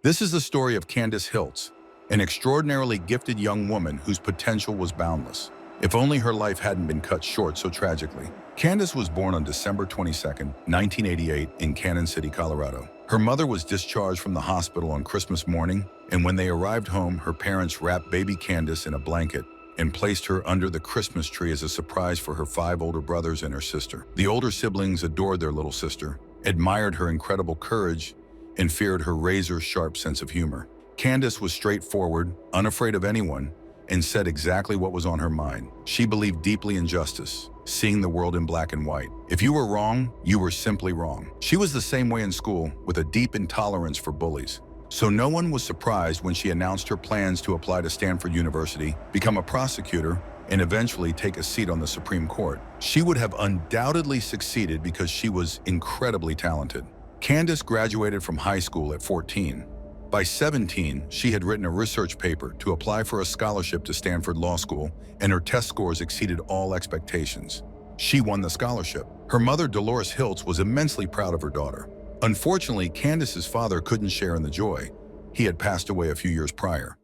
This is the story of Candice Hiltz, an extraordinarily gifted young woman whose potential was boundless. If only her life hadn't been cut short so tragically. Candice was born on December 22, 1988 in Cannon City, Colorado. Her mother was discharged from the hospital on Christmas morning, and when they arrived home, her parents wrapped baby Candice in a blanket and placed her under the Christmas tree as a surprise for her 5 older brothers and her sister. The older siblings adored their little sister, admired her incredible courage, and feared her razor-sharp sense of humor. Candice was straightforward, unafraid of anyone, and said exactly what was on her mind. She believed deeply in justice, seeing the world in black and white. If you were wrong, you were simply wrong. She was the same way in school, with a deep intolerance for bullies. So no one was surprised when she announced her plans to apply to Stanford University, become a prosecutor, and eventually take a seat on the Supreme Court. She would have undoubtedly succeeded because she was incredibly talented. Candice graduated from high school at 14. By 17, she had written a research paper to apply for a scholarship to Stanford Law School, and her test scores exceeded all expectations. She won the scholarship. Her mother, Dolores Hiltz, was immensely proud of her daughter. Unfortunately, Candice's father couldn't share in the joy. He had passed away a few years prior.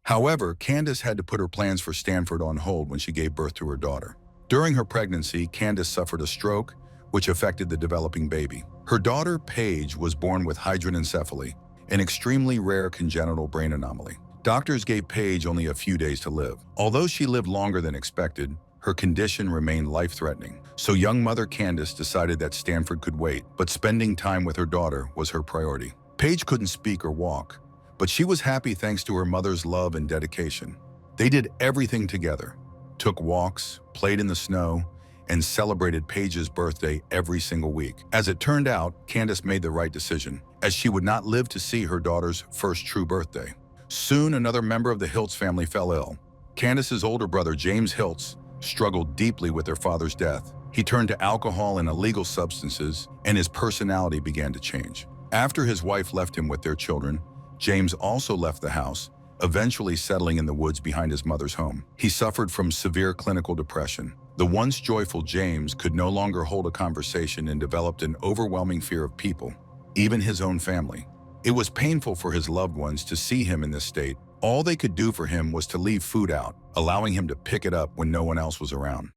However, Candice had to put her plans for Stanford on hold when she gave birth to her daughter. During her pregnancy, Candice suffered a stroke, which affected the developing baby. Her daughter, Paige, was born with hydranencephaly, an extremely rare congenital brain anomaly. Doctors gave Paige only a few days to live. Although she lived longer than expected, her condition remained life-threatening. So young mother Candice decided that Stanford could wait, but spending time with her daughter was her priority. Paige couldn't speak or walk, but she was happy thanks to her mother's love and dedication. They did everything together, took walks, played in the snow, and celebrated Paige's birthday every single week. As it turned out, Candice made the right decision, as she would not live to see her daughter's first true birthday. Soon, another member of the Hiltz family fell ill. Candice's older brother, James Hiltz, struggled deeply with their father's death. He turned to alcohol and illegal substances, and his personality began to change. After his wife left him with their children, James also left the house, eventually settling in the woods behind his mother's home. He suffered from severe clinical depression. The once joyful James could no longer hold a conversation and developed an overwhelming fear of people, even his own family. It was painful for his loved ones to see him in this state. All they could do for him was to leave food out, allowing him to pick it up when no one else was around.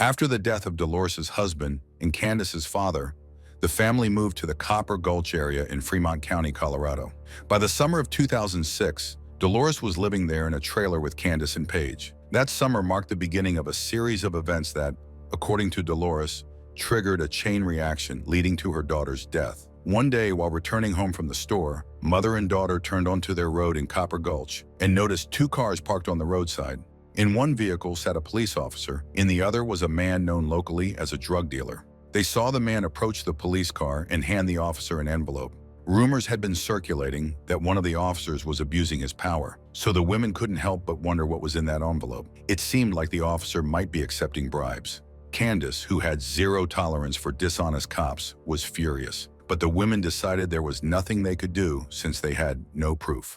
After the death of Dolores's husband and Candice's father, the family moved to the Copper Gulch area in Fremont County, Colorado. By the summer of 2006, Dolores was living there in a trailer with Candice and Paige. That summer marked the beginning of a series of events that, according to Dolores, triggered a chain reaction leading to her daughter's death. One day, while returning home from the store, mother and daughter turned onto their road in Copper Gulch and noticed 2 cars parked on the roadside. In one vehicle sat a police officer, in the other was a man known locally as a drug dealer. They saw the man approach the police car and hand the officer an envelope. Rumors had been circulating that one of the officers was abusing his power, so the women couldn't help but wonder what was in that envelope. It seemed like the officer might be accepting bribes. Candice, who had zero tolerance for dishonest cops, was furious, but the women decided there was nothing they could do since they had no proof.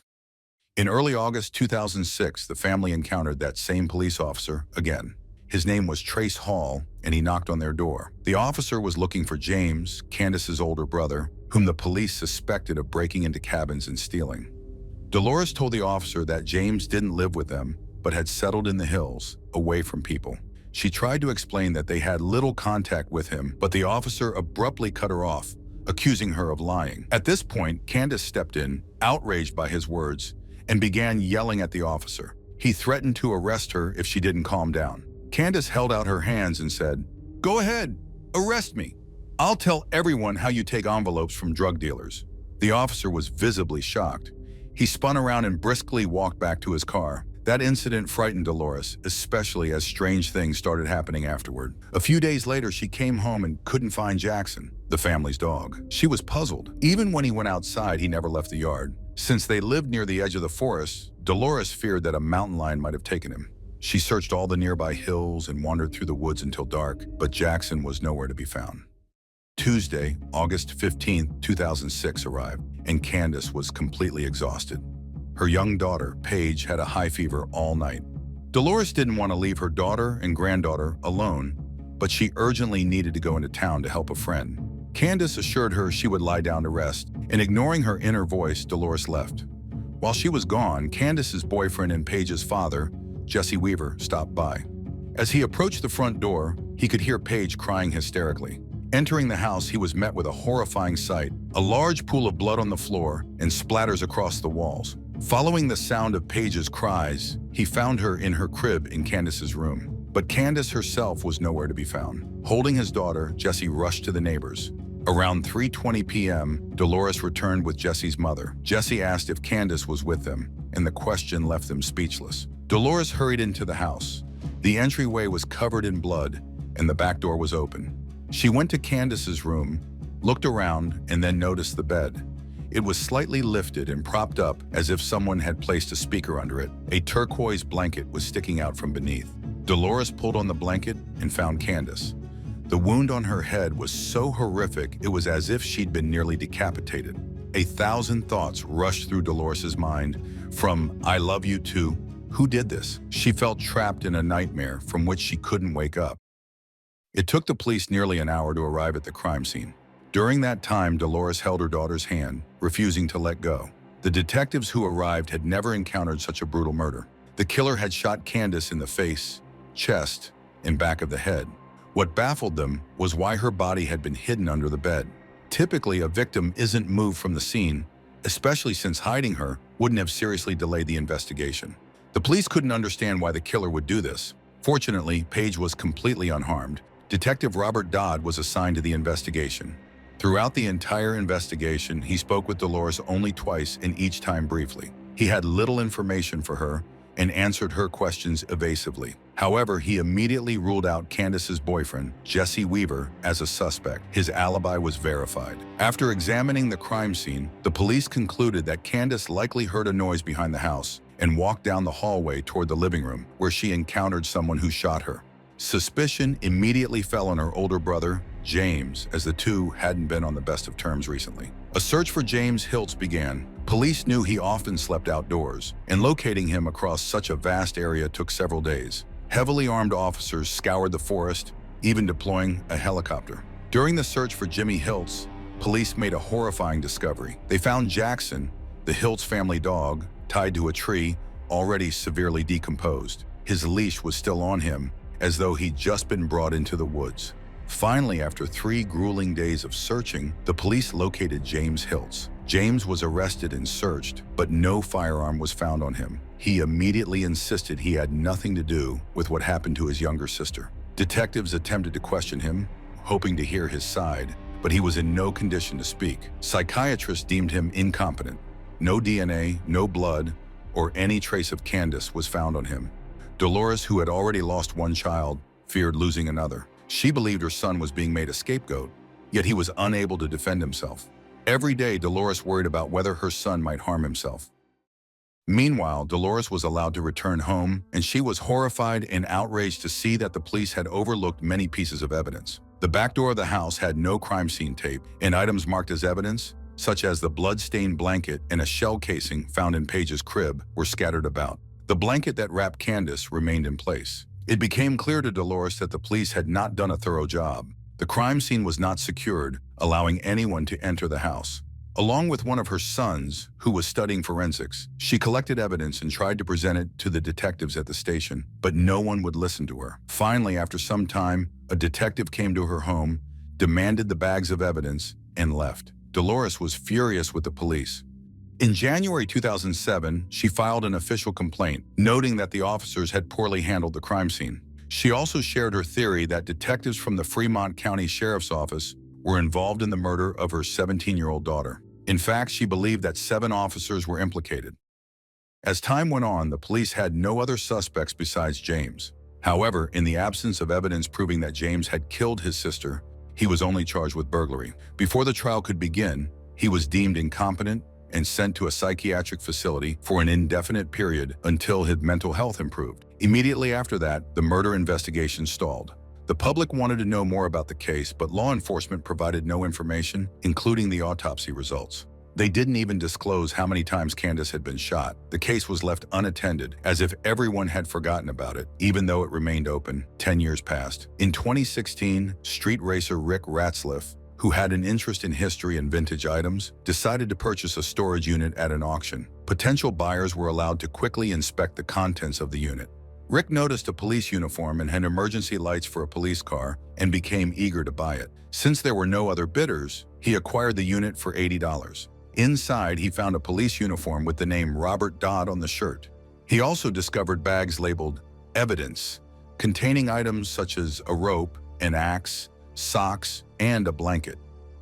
In early August 2006, the family encountered that same police officer again. His name was Trace Hall, and he knocked on their door. The officer was looking for James, Candice's older brother, whom the police suspected of breaking into cabins and stealing. Dolores told the officer that James didn't live with them, but had settled in the hills, away from people. She tried to explain that they had little contact with him, but the officer abruptly cut her off, accusing her of lying. At this point, Candice stepped in, outraged by his words, and began yelling at the officer. He threatened to arrest her if she didn't calm down. Candice held out her hands and said, "Go ahead, arrest me. I'll tell everyone how you take envelopes from drug dealers." The officer was visibly shocked. He spun around and briskly walked back to his car. That incident frightened Dolores, especially as strange things started happening afterward. A few days later, she came home and couldn't find Jackson, the family's dog. She was puzzled. Even when he went outside, he never left the yard. Since they lived near the edge of the forest, Dolores feared that a mountain lion might have taken him. She searched all the nearby hills and wandered through the woods until dark, but Jackson was nowhere to be found. Tuesday, August 15, 2006 arrived, and Candice was completely exhausted. Her young daughter, Paige, had a high fever all night. Dolores didn't want to leave her daughter and granddaughter alone, but she urgently needed to go into town to help a friend. Candace assured her she would lie down to rest, and ignoring her inner voice, Dolores left. While she was gone, Candace's boyfriend and Paige's father, Jesse Weaver, stopped by. As he approached the front door, he could hear Paige crying hysterically. Entering the house, he was met with a horrifying sight: a large pool of blood on the floor and splatters across the walls. Following the sound of Paige's cries, he found her in her crib in Candace's room. But Candace herself was nowhere to be found. Holding his daughter, Jesse rushed to the neighbors. Around 3:20 p.m., Dolores returned with Jesse's mother. Jesse asked if Candace was with them, and the question left them speechless. Dolores hurried into the house. The entryway was covered in blood, and the back door was open. She went to Candace's room, looked around, and then noticed the bed. It was slightly lifted and propped up as if someone had placed a speaker under it. A turquoise blanket was sticking out from beneath. Dolores pulled on the blanket and found Candace. The wound on her head was so horrific it was as if she'd been nearly decapitated. 1,000 thoughts rushed through Dolores's mind, from "I love you" to "Who did this?" She felt trapped in a nightmare from which she couldn't wake up. It took the police nearly an hour to arrive at the crime scene. During that time, Dolores held her daughter's hand, refusing to let go. The detectives who arrived had never encountered such a brutal murder. The killer had shot Candace in the face, chest, and back of the head. What baffled them was why her body had been hidden under the bed. Typically, a victim isn't moved from the scene, especially since hiding her wouldn't have seriously delayed the investigation. The police couldn't understand why the killer would do this. Fortunately, Paige was completely unharmed. Detective Robert Dodd was assigned to the investigation. Throughout the entire investigation, he spoke with Dolores only twice, and each time briefly. He had little information for her and answered her questions evasively. However, he immediately ruled out Candace's boyfriend, Jesse Weaver, as a suspect. His alibi was verified. After examining the crime scene, the police concluded that Candace likely heard a noise behind the house and walked down the hallway toward the living room, where she encountered someone who shot her. Suspicion immediately fell on her older brother, James, as the two hadn't been on the best of terms recently. A search for James Hiltz began. Police knew he often slept outdoors, and locating him across such a vast area took several days. Heavily armed officers scoured the forest, even deploying a helicopter. During the search for Jimmy Hiltz, police made a horrifying discovery. They found Jackson, the Hiltz family dog, tied to a tree, already severely decomposed. His leash was still on him, as though he'd just been brought into the woods. Finally, after 3 grueling days of searching, the police located James Hiltz. James was arrested and searched, but no firearm was found on him. He immediately insisted he had nothing to do with what happened to his younger sister. Detectives attempted to question him, hoping to hear his side, but he was in no condition to speak. Psychiatrists deemed him incompetent. No DNA, no blood, or any trace of Candace was found on him. Dolores, who had already lost one child, feared losing another. She believed her son was being made a scapegoat, yet he was unable to defend himself. Every day, Dolores worried about whether her son might harm himself. Meanwhile, Dolores was allowed to return home, and she was horrified and outraged to see that the police had overlooked many pieces of evidence. The back door of the house had no crime scene tape, and items marked as evidence, such as the blood-stained blanket and a shell casing found in Paige's crib, were scattered about. The blanket that wrapped Candace remained in place. It became clear to Dolores that the police had not done a thorough job. The crime scene was not secured, allowing anyone to enter the house. Along with one of her sons, who was studying forensics, she collected evidence and tried to present it to the detectives at the station, but no one would listen to her. Finally, after some time, a detective came to her home, demanded the bags of evidence, and left. Dolores was furious with the police. In January 2007, she filed an official complaint, noting that the officers had poorly handled the crime scene. She also shared her theory that detectives from the Fremont County Sheriff's Office were involved in the murder of her 17-year-old daughter. In fact, she believed that 7 officers were implicated. As time went on, the police had no other suspects besides James. However, in the absence of evidence proving that James had killed his sister, he was only charged with burglary. Before the trial could begin, he was deemed incompetent and sent to a psychiatric facility for an indefinite period until his mental health improved. Immediately after that, the murder investigation stalled. The public wanted to know more about the case, but law enforcement provided no information, including the autopsy results. They didn't even disclose how many times Candace had been shot. The case was left unattended, as if everyone had forgotten about it, even though it remained open. 10 years passed. In 2016, street racer Rick Ratzliff, who had an interest in history and vintage items, decided to purchase a storage unit at an auction. Potential buyers were allowed to quickly inspect the contents of the unit. Rick noticed a police uniform and had emergency lights for a police car and became eager to buy it. Since there were no other bidders, he acquired the unit for $80. Inside, he found a police uniform with the name Robert Dodd on the shirt. He also discovered bags labeled evidence, containing items such as a rope, an axe, socks, and a blanket.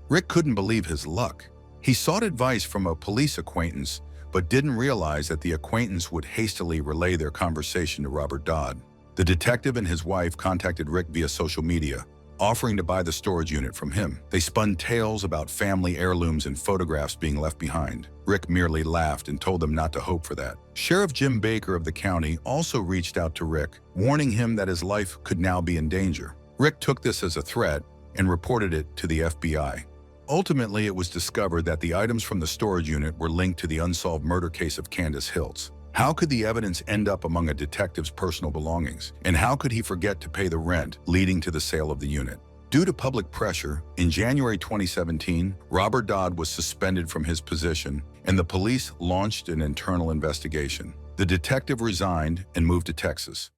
Rick couldn't believe his luck. He sought advice from a police acquaintance, but didn't realize that the acquaintance would hastily relay their conversation to Robert Dodd. The detective and his wife contacted Rick via social media, offering to buy the storage unit from him. They spun tales about family heirlooms and photographs being left behind. Rick merely laughed and told them not to hope for that. Sheriff Jim Baker of the county also reached out to Rick, warning him that his life could now be in danger. Rick took this as a threat and reported it to the FBI. Ultimately, it was discovered that the items from the storage unit were linked to the unsolved murder case of Candice Hiltz. How could the evidence end up among a detective's personal belongings? And how could he forget to pay the rent, leading to the sale of the unit? Due to public pressure, in January 2017, Robert Dodd was suspended from his position, and the police launched an internal investigation. The detective resigned and moved to Texas.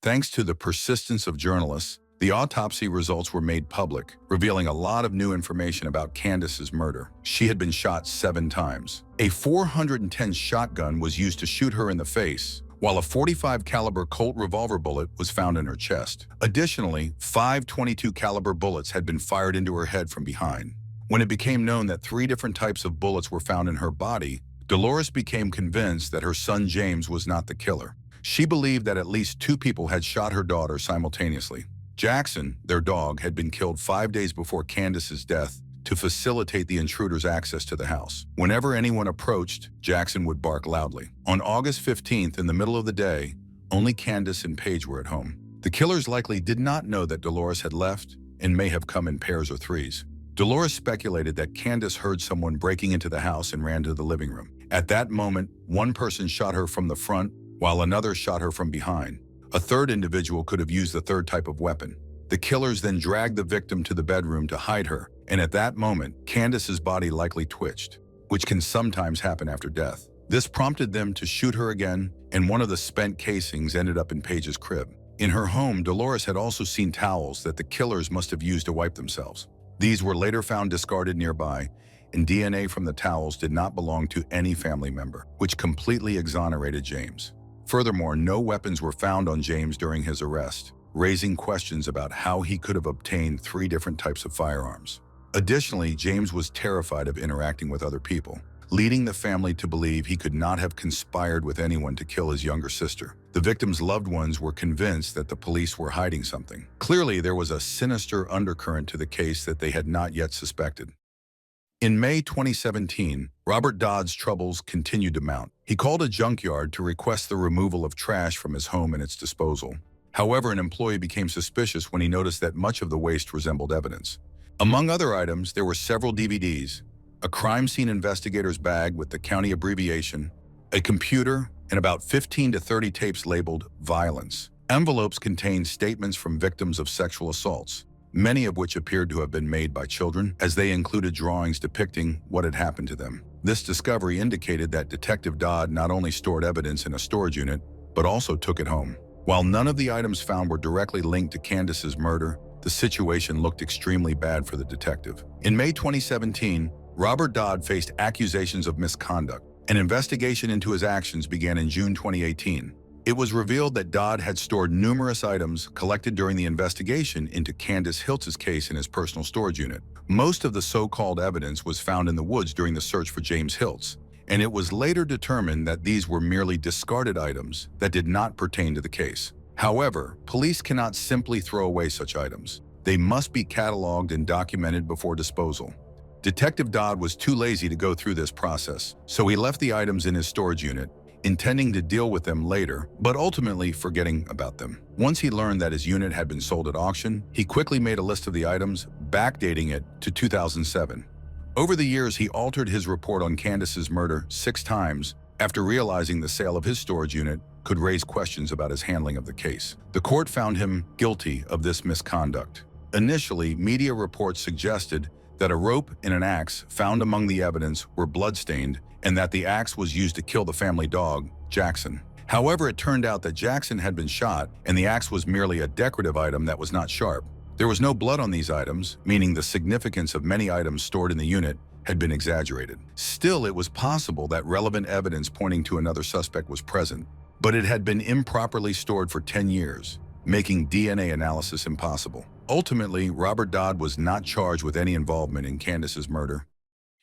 Thanks to the persistence of journalists, the autopsy results were made public, revealing a lot of new information about Candice's murder. She had been shot 7 times. A .410 shotgun was used to shoot her in the face, while a .45 caliber Colt revolver bullet was found in her chest. Additionally, 5 .22 caliber bullets had been fired into her head from behind. When it became known that 3 different types of bullets were found in her body, Dolores became convinced that her son James was not the killer. She believed that at least 2 people had shot her daughter simultaneously. Jackson, their dog, had been killed 5 days before Candice's death to facilitate the intruder's access to the house. Whenever anyone approached, Jackson would bark loudly. On August 15th, in the middle of the day, only Candice and Paige were at home. The killers likely did not know that Dolores had left and may have come in pairs or threes. Dolores speculated that Candice heard someone breaking into the house and ran to the living room. At that moment, one person shot her from the front, while another shot her from behind. A third individual could have used the third type of weapon. The killers then dragged the victim to the bedroom to hide her, and at that moment, Candice's body likely twitched, which can sometimes happen after death. This prompted them to shoot her again, and one of the spent casings ended up in Paige's crib. In her home, Dolores had also seen towels that the killers must have used to wipe themselves. These were later found discarded nearby, and DNA from the towels did not belong to any family member, which completely exonerated James. Furthermore, no weapons were found on James during his arrest, raising questions about how he could have obtained 3 different types of firearms. Additionally, James was terrified of interacting with other people, leading the family to believe he could not have conspired with anyone to kill his younger sister. The victim's loved ones were convinced that the police were hiding something. Clearly, there was a sinister undercurrent to the case that they had not yet suspected. In May 2017, Robert Dodd's troubles continued to mount. He called a junkyard to request the removal of trash from his home and its disposal. However, an employee became suspicious when he noticed that much of the waste resembled evidence. Among other items, there were several DVDs, a crime scene investigator's bag with the county abbreviation, a computer, and about 15 to 30 tapes labeled violence. Envelopes contained statements from victims of sexual assaults, many of which appeared to have been made by children, as they included drawings depicting what had happened to them. This discovery indicated that Detective Dodd not only stored evidence in a storage unit, but also took it home. While none of the items found were directly linked to Candice's murder, the situation looked extremely bad for the detective. In May 2017, Robert Dodd faced accusations of misconduct. An investigation into his actions began in June 2018. It was revealed that Dodd had stored numerous items collected during the investigation into Candice Hiltz's case in his personal storage unit. Most of the so-called evidence was found in the woods during the search for James Hiltz, and it was later determined that these were merely discarded items that did not pertain to the case. However, police cannot simply throw away such items. They must be cataloged and documented before disposal. Detective Dodd was too lazy to go through this process, so he left the items in his storage unit, intending to deal with them later, but ultimately forgetting about them. Once he learned that his unit had been sold at auction, he quickly made a list of the items, backdating it to 2007. Over the years, he altered his report on Candice's murder 6 times after realizing the sale of his storage unit could raise questions about his handling of the case. The court found him guilty of this misconduct. Initially, media reports suggested that a rope and an axe found among the evidence were bloodstained and that the axe was used to kill the family dog, Jackson. However, it turned out that Jackson had been shot and the axe was merely a decorative item that was not sharp. There was no blood on these items, meaning the significance of many items stored in the unit had been exaggerated. Still, it was possible that relevant evidence pointing to another suspect was present, but it had been improperly stored for 10 years, making DNA analysis impossible. Ultimately, Robert Dodd was not charged with any involvement in Candace's murder.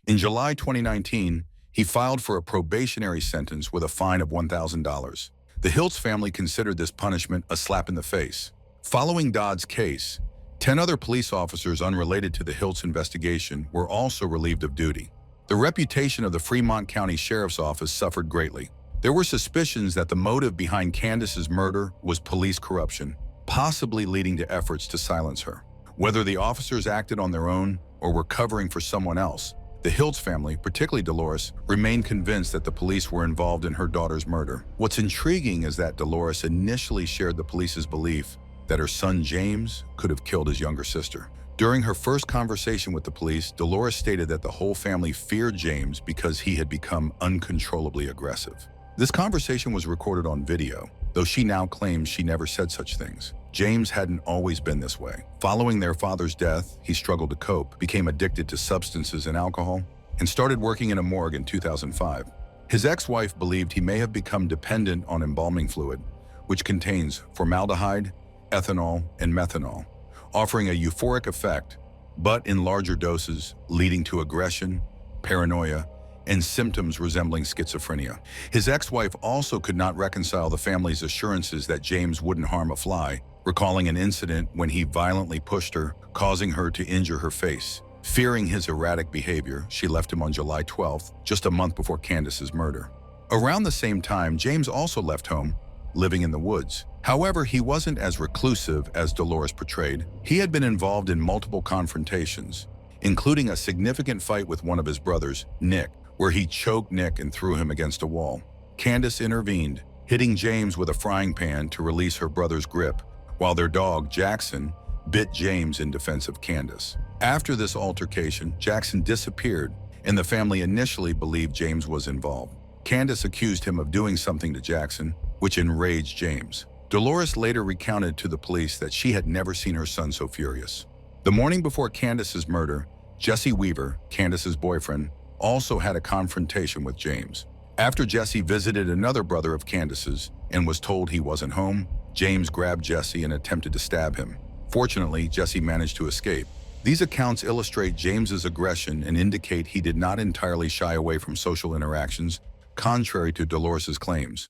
In July 2019, he filed for a probationary sentence with a fine of $1,000. The Hiltz family considered this punishment a slap in the face. Following Dodd's case, 10 other police officers unrelated to the Hiltz investigation were also relieved of duty. The reputation of the Fremont County Sheriff's Office suffered greatly. There were suspicions that the motive behind Candace's murder was police corruption, possibly leading to efforts to silence her. Whether the officers acted on their own or were covering for someone else, the Hiltz family, particularly Dolores, remained convinced that the police were involved in her daughter's murder. What's intriguing is that Dolores initially shared the police's belief that her son James could have killed his younger sister. During her first conversation with the police, Dolores stated that the whole family feared James because he had become uncontrollably aggressive. This conversation was recorded on video, though she now claims she never said such things. James hadn't always been this way. Following their father's death, he struggled to cope, became addicted to substances and alcohol, and started working in a morgue in 2005. His ex-wife believed he may have become dependent on embalming fluid, which contains formaldehyde, ethanol, and methanol, offering a euphoric effect, but in larger doses, leading to aggression, paranoia, and symptoms resembling schizophrenia. His ex-wife also could not reconcile the family's assurances that James wouldn't harm a fly, recalling an incident when he violently pushed her, causing her to injure her face. Fearing his erratic behavior, she left him on July 12th, just a month before Candace's murder. Around the same time, James also left home, living in the woods. However, he wasn't as reclusive as Dolores portrayed. He had been involved in multiple confrontations, including a significant fight with one of his brothers, Nick, where he choked Nick and threw him against a wall. Candace intervened, hitting James with a frying pan to release her brother's grip, while their dog, Jackson, bit James in defense of Candace. After this altercation, Jackson disappeared, and the family initially believed James was involved. Candace accused him of doing something to Jackson, which enraged James. Dolores later recounted to the police that she had never seen her son so furious. The morning before Candace's murder, Jesse Weaver, Candace's boyfriend, also had a confrontation with James. After Jesse visited another brother of Candace's and was told he wasn't home, James grabbed Jesse and attempted to stab him. Fortunately, Jesse managed to escape. These accounts illustrate James's aggression and indicate he did not entirely shy away from social interactions, contrary to Dolores's claims.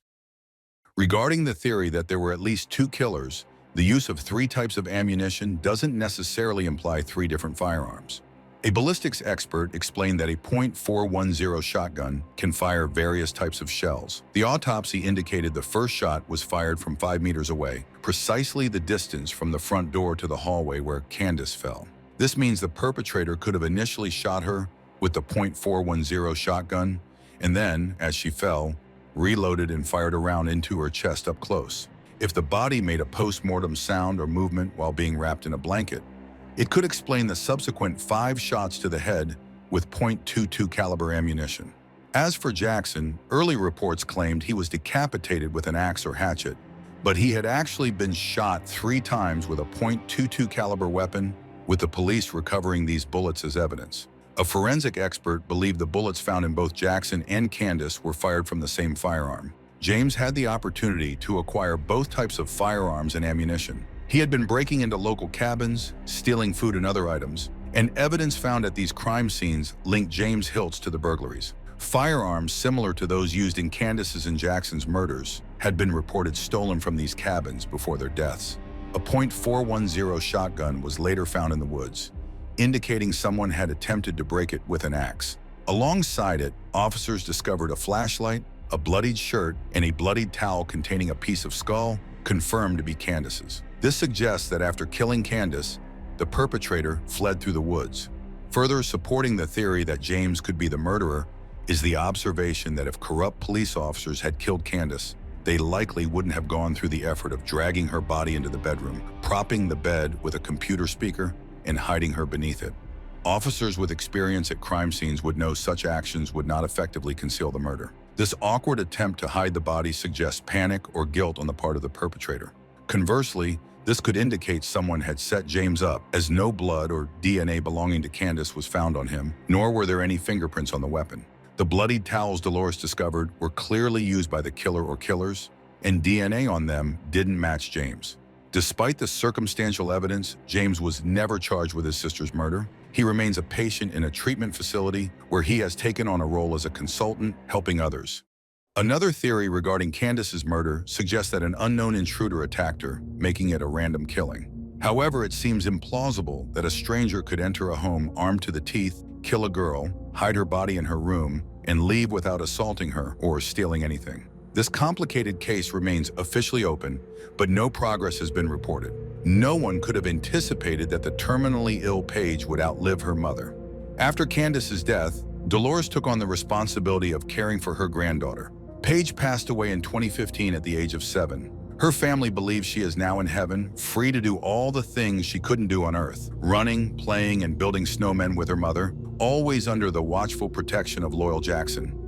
Regarding the theory that there were at least 2 killers, the use of 3 types of ammunition doesn't necessarily imply 3 different firearms. A ballistics expert explained that a .410 shotgun can fire various types of shells. The autopsy indicated the first shot was fired from 5 meters away, precisely the distance from the front door to the hallway where Candace fell. This means the perpetrator could have initially shot her with the .410 shotgun, and then, as she fell, reloaded and fired a round into her chest up close. If the body made a post-mortem sound or movement while being wrapped in a blanket, it could explain the subsequent 5 shots to the head with .22 caliber ammunition. As for Jackson, early reports claimed he was decapitated with an axe or hatchet, but he had actually been shot 3 times with a .22 caliber weapon, with the police recovering these bullets as evidence. A forensic expert believed the bullets found in both Jackson and Candace were fired from the same firearm. James had the opportunity to acquire both types of firearms and ammunition. He had been breaking into local cabins, stealing food and other items, and evidence found at these crime scenes linked James Hiltz to the burglaries. Firearms similar to those used in Candace's and Jackson's murders had been reported stolen from these cabins before their deaths. A .410 shotgun was later found in the woods, indicating someone had attempted to break it with an axe. Alongside it, officers discovered a flashlight, a bloodied shirt, and a bloodied towel containing a piece of skull, confirmed to be Candace's. This suggests that after killing Candace, the perpetrator fled through the woods. Further supporting the theory that James could be the murderer is the observation that if corrupt police officers had killed Candace, they likely wouldn't have gone through the effort of dragging her body into the bedroom, propping the bed with a computer speaker, and hiding her beneath it. Officers with experience at crime scenes would know such actions would not effectively conceal the murder. This awkward attempt to hide the body suggests panic or guilt on the part of the perpetrator. Conversely, this could indicate someone had set James up, as no blood or DNA belonging to Candace was found on him, nor were there any fingerprints on the weapon. The bloodied towels Dolores discovered were clearly used by the killer or killers, and DNA on them didn't match James. Despite the circumstantial evidence, James was never charged with his sister's murder. He remains a patient in a treatment facility where he has taken on a role as a consultant, helping others. Another theory regarding Candace's murder suggests that an unknown intruder attacked her, making it a random killing. However, it seems implausible that a stranger could enter a home armed to the teeth, kill a girl, hide her body in her room, and leave without assaulting her or stealing anything. This complicated case remains officially open, but no progress has been reported. No one could have anticipated that the terminally ill Paige would outlive her mother. After Candace's death, Dolores took on the responsibility of caring for her granddaughter. Paige passed away in 2015 at the age of 7. Her family believes she is now in heaven, free to do all the things she couldn't do on Earth, running, playing, and building snowmen with her mother, always under the watchful protection of loyal Jackson.